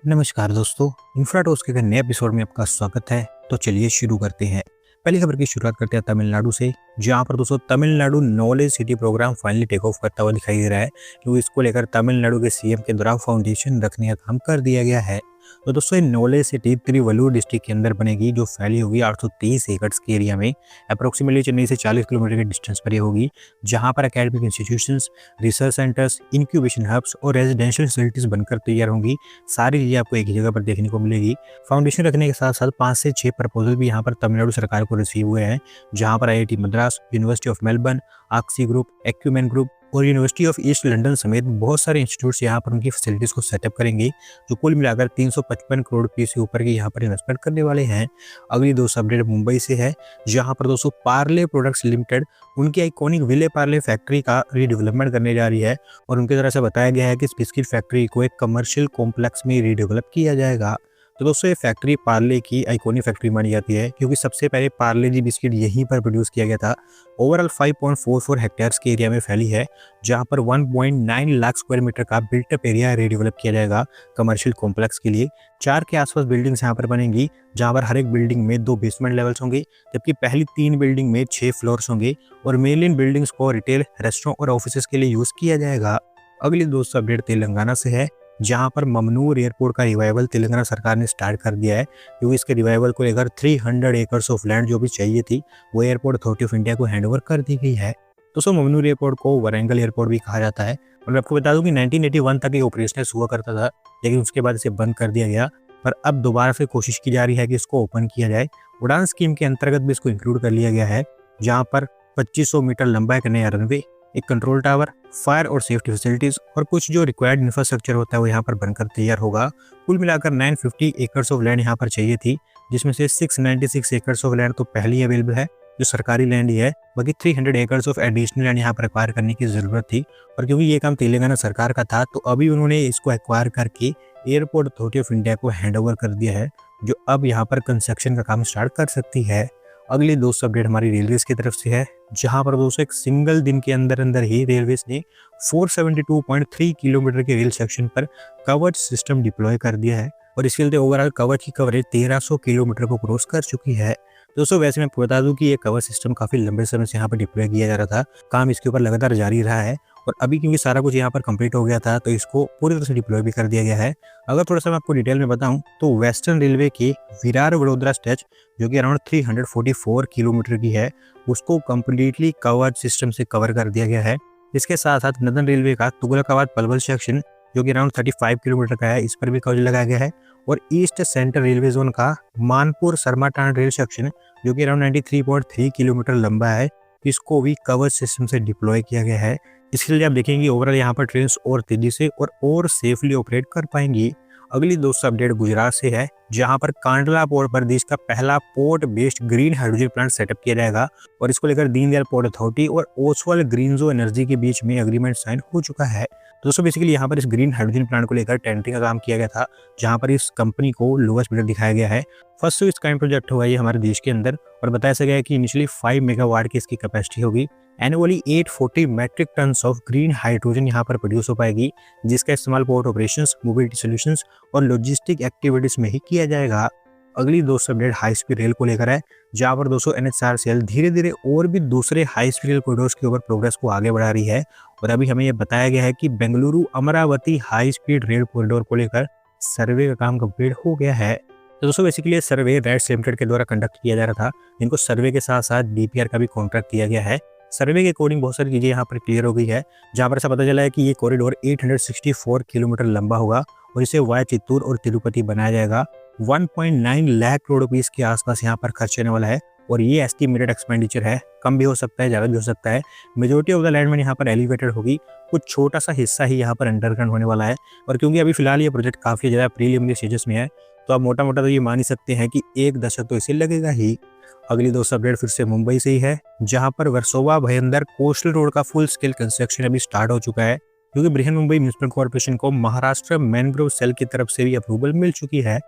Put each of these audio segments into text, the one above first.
नमस्कार दोस्तों, इंफ्राटॉक्स के नए एपिसोड में आपका स्वागत है। तो चलिए शुरू करते हैं। पहली खबर की शुरुआत करते हैं तमिलनाडु से, जहां पर दोस्तों Tamil Nadu knowledge city programme finally take off करता हुआ दिखाई दे रहा है, क्योंकि इसको लेकर तमिलनाडु के सीएम के द्वारा फाउंडेशन रखने का काम कर दिया गया है। तो दोस्तों ये नॉलेज सिटी तिरुवल्लुर डिस्ट्रिक्ट के अंदर बनेगी, जो फैली होगी 830 एकड़ के एरिया में। अप्रोक्सीमेटली चेन्नई से 40 किलोमीटर के डिस्टेंस पर ये होगी, जहां पर academic institutions, research centres, incubation hubs और रेजिडेंशियल फैसिलिटीज बनकर तैयार होंगी। सारी चीजें आपको एक ही जगह पर देखने को मिलेगी। फाउंडेशन रखने के साथ साथ 5 से 6 प्रपोजल भी यहाँ पर तमिलनाडु सरकार को रिसीव हुए हैं, जहां पर IIT Madras, university of Melbourne, axis group, acumen group और यूनिवर्सिटी ऑफ ईस्ट लंदन समेत बहुत सारे इंस्टीट्यूट्स यहाँ पर उनकी फैसिलिटीज को सेटअप करेंगे, जो कुल मिलाकर 355 करोड़ रुपये से ऊपर की यहाँ पर इन्वेस्टमेंट करने वाले हैं। अगली दोस्तों अपडेट मुंबई से है, जहाँ पर दोस्तों पार्ले प्रोडक्ट्स लिमिटेड उनकी आइकॉनिक विले पार्ले फैक्ट्री का रीडेवलपमेंट करने जा रही है, और उनकी तरफ से बताया गया है कि इस बिस्किट फैक्ट्री को एक कमर्शियल कॉम्प्लेक्स में रीडेवलप किया जाएगा। तो दोस्तों ये फैक्ट्री पार्ले की आइकॉनिक फैक्ट्री मानी जाती है, क्योंकि सबसे पहले पार्ले जी बिस्किट यहीं पर प्रोड्यूस किया गया था। ओवरऑल 5.44 हेक्टेयर्स के एरिया में फैली है, जहां पर 1.9 लाख स्क्वायर मीटर का बिल्टअप एरिया रीडेवलप किया जाएगा कमर्शियल कॉम्प्लेक्स के लिए। 4 के आसपास बिल्डिंग्स यहाँ पर बनेंगी, जहां पर हर एक बिल्डिंग में 2 बेसमेंट लेवल्स होंगे, जबकि पहली 3 बिल्डिंग में 6 फ्लोर्स होंगे, और मेनली इन बिल्डिंग्स को रिटेल, रेस्टोरेंट और ऑफिस के लिए यूज किया जाएगा। अगली दोस्तों अपडेट तेलंगाना से है, जहां पर ममनूर एयरपोर्ट का रिवाइवल तेलंगाना सरकार ने स्टार्ट कर दिया है, क्योंकि इसके रिवाइवल को लेकर 300 एकर्स ऑफ लैंड जो भी चाहिए थी, वो एयरपोर्ट अथॉरिटी ऑफ इंडिया को हैंडओवर कर दी गई है। दोस्तों ममनूर एयरपोर्ट को वरंगल एयरपोर्ट भी कहा जाता है, और मैं आपको बता दूं कि 1981 तक ये ऑपरेशनल हुआ करता था, लेकिन उसके बाद इसे बंद कर दिया गया। पर अब दोबारा से कोशिश की जा रही है कि इसको ओपन किया जाए। उड़ान स्कीम के अंतर्गत भी इसको इंक्लूड कर लिया गया है, जहाँ पर 2500 मीटर लंबा एक नया रनवे, एक कंट्रोल टावर, फायर और सेफ्टी फैसिलिटीज और कुछ जो रिक्वायर्ड इंफ्रास्ट्रक्चर होता है वो यहाँ पर बनकर तैयार होगा। कुल मिलाकर 950 एकर्स ऑफ लैंड यहाँ पर चाहिए थी, जिसमें से 696 एकर्स ऑफ लैंड तो पहले ही अवेलेबल है, जो सरकारी लैंड ही है। बाकी 300 एकर्स ऑफ एडिशनल लैंड यहाँ पर एक्वायर करने की जरूरत थी, और क्योंकि ये काम तेलंगाना सरकार का था, तो अभी उन्होंने इसको एक्वायर करके एयरपोर्ट अथॉरिटी ऑफ इंडिया को हैंड ओवर कर दिया है, जो अब यहाँ पर कंस्ट्रक्शन का काम स्टार्ट कर सकती है। अगली दोस्तों अपडेट हमारी रेलवेज की तरफ से है, जहां पर दोस्तों एक सिंगल दिन के अंदर अंदर ही रेलवेज ने 472.3 किलोमीटर के रेल सेक्शन पर कवच सिस्टम डिप्लॉय कर दिया है, और इसके चलते ओवरऑल कवच की कवरेज 1300 किलोमीटर को क्रॉस कर चुकी है। दोस्तों वैसे मैं बता दूं कि ये कवच सिस्टम काफी लंबे समय से यहाँ पर डिप्लॉय किया जा रहा था, काम इसके ऊपर लगातार जारी रहा है, और अभी क्योंकि सारा कुछ यहाँ पर कंप्लीट हो गया था, तो इसको पूरी तरह से डिप्लॉय भी कर दिया गया है। अगर थोड़ा सा मैं आपको डिटेल में बताऊं, तो वेस्टर्न रेलवे की विरार वडोदरा स्ट्रेच, जो कि अराउंड 344 किलोमीटर की है, उसको कम्प्लीटली कवच सिस्टम से कवर कर दिया गया है। इसके साथ साथ नदन रेलवे का तुगलकाबाद पलवल सेक्शन, जो कि अराउंड 35 किलोमीटर का है, इस पर भी कवच लगाया गया है। और ईस्ट सेंट्रल रेलवे जोन का मानपुर सरमाटान रेल सेक्शन, जो कि अराउंड 93.3 किलोमीटर लंबा है, इसको भी कवच सिस्टम से डिप्लॉय किया गया है। इसके लिए आप देखेंगे ओवरऑल यहाँ पर ट्रेन और तेजी से और सेफली ऑपरेट कर पाएंगी। अगली दोस्तों अपडेट गुजरात से है, जहां पर कांडला पोर्ट पर देश का पहला port based green hydrogen plant setup किया जाएगा, और इसको लेकर दीनदयाल पोर्ट अथॉरिटी और ओसवाल ग्रीनजो एनर्जी के बीच में एग्रीमेंट साइन हो चुका है। दोस्तों बेसिकली यहाँ पर इस ग्रीन हाइड्रोजन प्लांट को लेकर टेंडरिंग का काम किया गया था, जहां पर इस कंपनी को लोएस्ट बिडर दिखाया गया है। फर्स्ट इस काइंड प्रोजेक्ट होगा ये हमारे देश के अंदर, और बताया गया है कि इनिशियली 5 मेगावाट की इसकी कैपेसिटी होगी। Annually 840 metric tons of green hydrogen यहाँ पर प्रोड्यूस हो पाएगी, जिसका इस्तेमाल पोर्ट ऑपरेशंस, मोबिलिटी सॉल्यूशंस और लॉजिस्टिक एक्टिविटीज में ही किया जाएगा। अगली दोस्तों अपडेट हाई स्पीड रेल को लेकर है, जहां पर दोस्तों NHRCL धीरे धीरे और भी दूसरे हाई स्पीड रेल कॉरिडोर्स के ऊपर प्रोग्रेस को आगे बढ़ा रही है, और अभी हमें यह बताया गया है कि Bengaluru Amravati high speed rail corridor को लेकर सर्वे का काम कंप्लीट हो गया है। तो दोस्तों बेसिकली सर्वे रेट्स लिमिटेड के द्वारा कंडक्ट किया जा रहा था, इनको सर्वे के साथ साथ DPR का भी कॉन्ट्रैक्ट दिया गया है। सर्वे के अकॉर्डिंग बहुत सारी चीजें यहाँ पर क्लियर हो गई है, जहाँ पर ऐसा पता चला है कि ये कॉरिडोर 864 किलोमीटर लंबा होगा, और इसे वाया चित्तूर और तिरुपति बनाया जाएगा। 1.9 लाख करोड़ रुपीस के आसपास यहाँ पर खर्च होने वाला है, और ये एस्टिमेटेड एक्सपेंडिचर है, कम भी हो सकता है, ज़्यादा भी हो सकता है। मेजोरिटी ऑफ द अलाइनमेंट यहाँ पर एलिवेटेड होगी, कुछ छोटा सा हिस्सा ही यहाँ पर अंडरग्राउंड होने वाला है, और क्योंकि अभी फिलहाल ये प्रोजेक्ट काफ़ी ज़्यादा प्रीलिमिनरी स्टेजेस में है, तो आप मोटा मोटा तो ये मान ही सकते हैं कि 1 दशक तो इसे लगेगा ही। अगली दोस्तों अपडेट फिर से मुंबई से ही है, जहां पर वर्सोवा भयंदर कोस्टल रोड का फुल स्केल कंस्ट्रक्शन अभी स्टार्ट हो चुका है, क्योंकि बृहन मुंबई म्युनिसिपल कॉर्पोरेशन को महाराष्ट्र मैनग्रोव सेल की तरफ से भी अप्रूवल मिल चुकी है।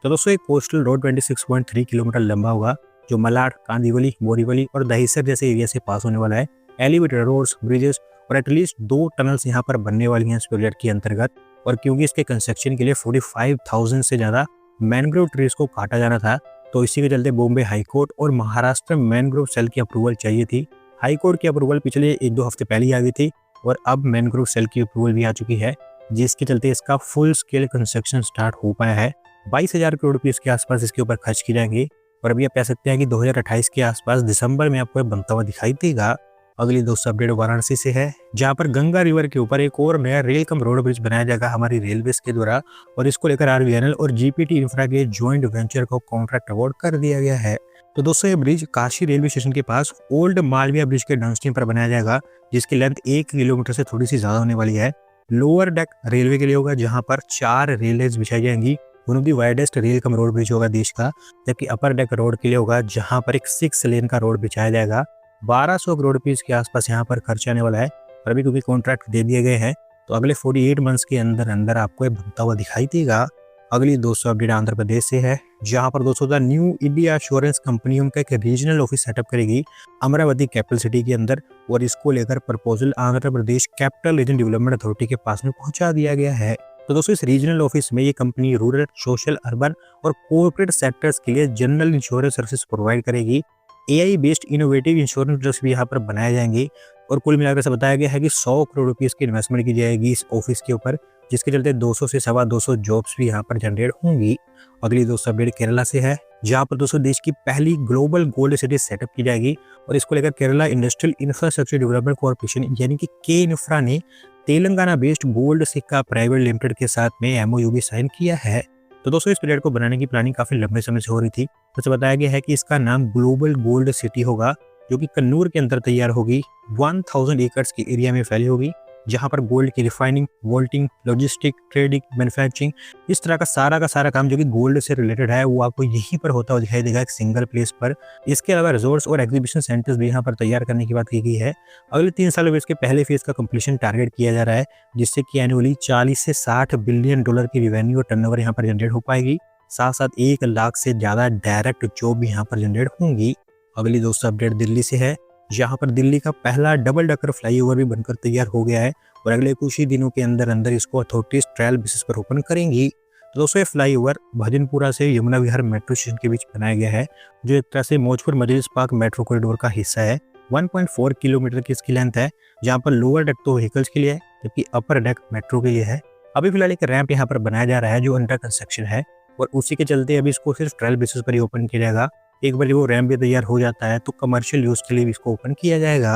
तो दोस्तों एक कोस्टल रोड 26.3 किलोमीटर लंबा होगा, जो मलाड, कांदीवली, बोरीवली और दहिसर जैसे एरिया से पास होने वाला है। एलिवेटेड रोड्स, ब्रिजेस और एटलीस्ट 2 टनल्स यहाँ पर बनने वाली हैं इस प्रोजेक्ट के अंतर्गत। और क्योंकि इसके कंस्ट्रक्शन के लिए 45,000 से ज़्यादा मैनग्रोव ट्रीज को काटा जाना था, तो इसी के चलते बॉम्बे हाई कोर्ट और महाराष्ट्र मैनग्रोव सेल की अप्रूवल चाहिए थी। हाई कोर्ट की अप्रूवल पिछले 1-2 हफ्ते पहले ही आ गई थी और अब मैनग्रोव सेल की अप्रूवल भी आ चुकी है, जिसके चलते इसका फुल स्केल कंस्ट्रक्शन स्टार्ट हो पाया है। 22,000 करोड़ रुपये के आसपास इसके ऊपर खर्च की जाएंगे और अभी आप कह सकते हैं कि 2028 के आसपास दिसंबर में आपको बनता हुआ दिखाई देगा। अगली दोस्तों अपडेट वाराणसी से है, जहां पर गंगा रिवर के ऊपर एक और नया रेल कम रोड ब्रिज बनाया जाएगा हमारी रेलवे के द्वारा, और इसको लेकर आरवीएनएल और जीपीटी इंफ्रा के जॉइंट वेंचर को कॉन्ट्रैक्ट अवार्ड कर दिया गया है। तो दोस्तों ये ब्रिज काशी रेलवे स्टेशन के पास ओल्ड मालविया ब्रिज के डाउनस्ट्रीम पर बनाया जाएगा, जिसकी लेंथ 1 किलोमीटर से थोड़ी सी ज्यादा होने वाली है। लोअर डेक रेलवे के लिए होगा, जहां पर 4 रेल लाइन्स बिछाई जाएंगी। One of the widest rail cum road bridge होगा देश का। जबकि अपर डेक रोड के लिए होगा, जहां पर एक 6 लेन का रोड बिछाया जाएगा। 1200 करोड़ रुपीज के आसपास यहाँ पर खर्च आने वाला है और अभी क्योंकि कॉन्ट्रैक्ट दे दिए गए हैं, तो अगले 48 मंथ्स के अंदर अंदर आपको ये बनता हुआ दिखाई देगा। अगली दोस्तों अपडेट आंध्र प्रदेश से है, जहां पर दोस्तों न्यू इंडिया एश्योरेंस कंपनी उनका एक रीजनल ऑफिस सेटअप करेगी अमरावती कैपिटल सिटी के अंदर, और इसको लेकर proposal Andhra Pradesh capital region development authority के पास में पहुंचा दिया गया है। तो दोस्तों इस रीजनल ऑफिस में ये कंपनी रूरल, सोशल, अर्बन और कॉर्पोरेट सेक्टर्स के लिए जनरल इंश्योरेंस सर्विसेज प्रोवाइड करेगी। AI based innovative insurance products भी यहाँ पर बनाए जाएंगे और कुल मिलाकर से बताया गया है कि 100 करोड़ रुपीस की इन्वेस्टमेंट की जाएगी इस ऑफिस के ऊपर, जिसके चलते 200 से 225 जॉब्स भी यहाँ पर जनरेट होंगी। अगली दोस्तों अपडेट केरला से है, जहाँ पर दोस्तों देश की पहली ग्लोबल गोल्ड सिटी सेटअप की जाएगी और इसको लेकर Kerala industrial infrastructure development corporation यानी कि के इंफ्रा ने तेलंगाना बेस्ड गोल्ड सिक्का प्राइवेट लिमिटेड के साथ में एमओयू भी साइन किया है। तो दोस्तों इस प्रोजेक्ट को बनाने की प्लानिंग काफी लंबे समय से हो रही थी। तो बताया गया है कि इसका नाम ग्लोबल गोल्ड सिटी होगा, जो कि कन्नूर के अंदर तैयार होगी। 1000 एकर्स के एरिया में फैली होगी, जहां पर गोल्ड की रिफाइनिंग, वोल्टिंग, लॉजिस्टिक, ट्रेडिंग, मैन्युफैक्चरिंग, इस तरह का सारा काम जो कि गोल्ड से रिलेटेड है वो आपको यहीं पर होता हुआ दिखाई देगा एक सिंगल प्लेस पर। इसके अलावा रिजोर्ट्स और एग्जीबिशन सेंटर्स भी यहाँ पर तैयार करने की बात की गई है। अगले 3 सालों में इसके पहले फेज का कंप्लीशन टारगेट किया जा रहा है, जिससे कि एनुअली 40 से 60 बिलियन डॉलर की रेवेन्यू और टर्नओवर यहाँ पर जनरेट हो पाएगी। साथ साथ 1 लाख से ज्यादा डायरेक्ट जॉब भी यहाँ पर जनरेट होंगी। अगली दोस्तों अपडेट दिल्ली से है, जहां पर दिल्ली का पहला डबल डकर फ्लाईओवर भी बनकर तैयार हो गया है और अगले कुछ ही दिनों के अंदर अंदर इसको अथॉरिटीज ट्रायल बेसिस पर ओपन करेंगी। तो दोस्तों ये फ्लाईओवर भजनपुरा से यमुना विहार मेट्रो स्टेशन के बीच बनाया गया है, जो एक तरह से मौजपुर मजलिस पार्क मेट्रो कॉरिडोर का हिस्सा है। 1.4 किलोमीटर की इसकी लेंथ है, जहां पर लोअर डेक तो व्हीकल्स के लिए है, जबकि अपर डेक मेट्रो के लिए है। अभी फिलहाल एक रैंप यहाँ पर बनाया जा रहा है जो अंडर कंस्ट्रक्शन है, और उसी के चलते अभी इसको सिर्फ ट्रायल बेसिस पर ही ओपन किया जाएगा। एक बार वो रैंप भी तैयार हो जाता है तो कमर्शियल यूज के लिए भी इसको ओपन किया जाएगा।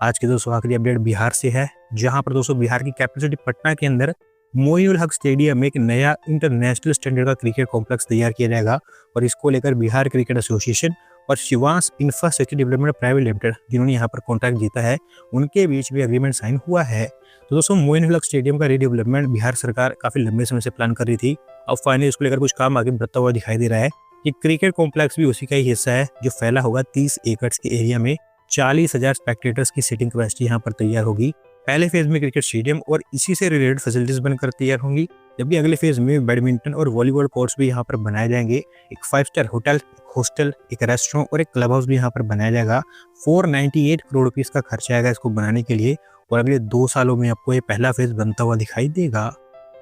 आज के दोस्तों आखिरी अपडेट बिहार से है, जहां पर दोस्तों बिहार की कैपिटल सिटी पटना के अंदर मोइनुल हक स्टेडियम में एक नया इंटरनेशनल स्टैंडर्ड का क्रिकेट कॉम्प्लेक्स तैयार किया जाएगा, और इसको लेकर बिहार क्रिकेट एसोसिएशन और Shivansh infrastructure development private limited, जिन्होंने यहाँ पर कॉन्ट्रैक्ट जीता है, उनके बीच भी एग्रीमेंट साइन हुआ है। तो दोस्तों मोइनुल हक स्टेडियम का रीडेवलपमेंट बिहार सरकार काफी लंबे समय से प्लान कर रही थी। अब फाइनली इसको लेकर कुछ काम आगे बढ़ता हुआ दिखाई दे रहा है। ये क्रिकेट कॉम्प्लेक्स भी उसी का ही हिस्सा है, जो फैला होगा 30 एकड़ के एरिया में। 40,000 स्पेक्टेटर्स की सीटिंग कैपेसिटी यहाँ पर तैयार होगी। पहले फेज में क्रिकेट स्टेडियम और इसी से रिलेटेड फैसिलिटीज बनकर तैयार होंगी, जबकि अगले फेज में बैडमिंटन और वॉलीबॉल कोर्ट्स भी यहाँ पर बनाए जाएंगे। एक 5 स्टार होटल, हॉस्टल, एक रेस्टोरेंट और एक क्लब हाउस भी यहाँ पर बनाया जाएगा। 498 करोड़ रुपीज का खर्चा आएगा इसको बनाने के लिए, और अगले 2 सालों में आपको ये पहला फेज बनता हुआ दिखाई देगा।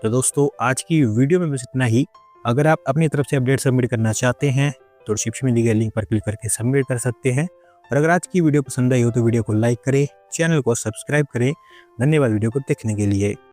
तो दोस्तों आज की वीडियो में बस इतना ही। अगर आप अपनी तरफ से अपडेट सबमिट करना चाहते हैं तो डिस्क्रिप्शन में दी गई लिंक पर क्लिक करके सबमिट कर सकते हैं। और अगर आज की वीडियो पसंद आई हो तो वीडियो को लाइक करें, चैनल को सब्सक्राइब करें। धन्यवाद वीडियो को देखने के लिए।